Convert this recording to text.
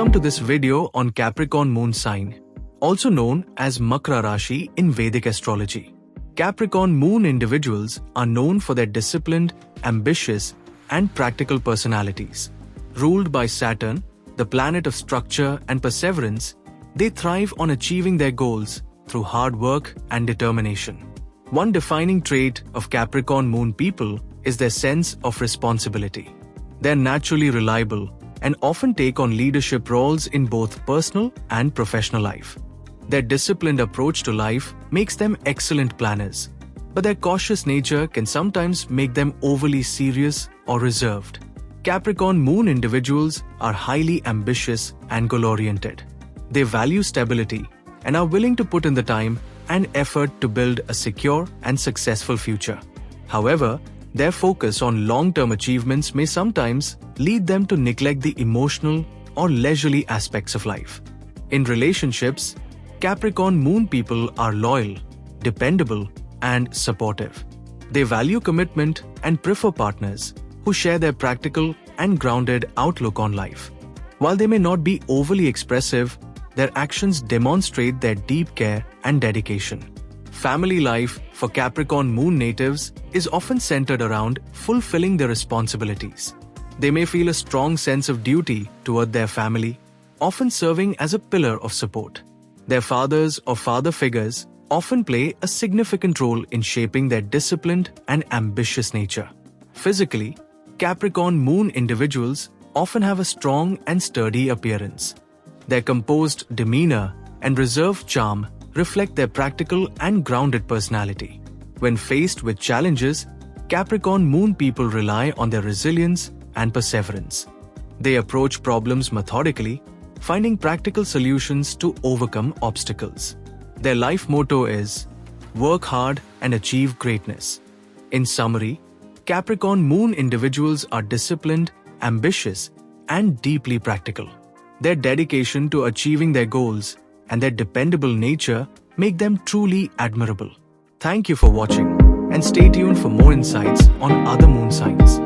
Welcome to this video on Capricorn Moon Sign, also known as Makara Rashi in Vedic Astrology. Capricorn Moon individuals are known for their disciplined, ambitious, and practical personalities. Ruled by Saturn, the planet of structure and perseverance, they thrive on achieving their goals through hard work and determination. One defining trait of Capricorn Moon people is their sense of responsibility. They're naturally reliable and often take on leadership roles in both personal and professional life. Their disciplined approach to life makes them excellent planners, but their cautious nature can sometimes make them overly serious or reserved. Capricorn Moon individuals are highly ambitious and goal-oriented. They value stability and are willing to put in the time and effort to build a secure and successful future. However, their focus on long-term achievements may sometimes lead them to neglect the emotional or leisurely aspects of life. In relationships, Capricorn Moon people are loyal, dependable, and supportive. They value commitment and prefer partners who share their practical and grounded outlook on life. While they may not be overly expressive, their actions demonstrate their deep care and dedication. Family life for Capricorn Moon natives is often centered around fulfilling their responsibilities. They may feel a strong sense of duty toward their family, often serving as a pillar of support. Their fathers or father figures often play a significant role in shaping their disciplined and ambitious nature. Physically, Capricorn Moon individuals often have a strong and sturdy appearance. Their composed demeanor and reserved charm reflect their practical and grounded personality. When faced with challenges, Capricorn Moon people rely on their resilience and perseverance. They approach problems methodically, finding practical solutions to overcome obstacles. Their life motto is, "Work hard and achieve greatness." In summary, Capricorn Moon individuals are disciplined, ambitious, and deeply practical. Their dedication to achieving their goals and their dependable nature make them truly admirable. Thank you for watching, and stay tuned for more insights on other moon signs.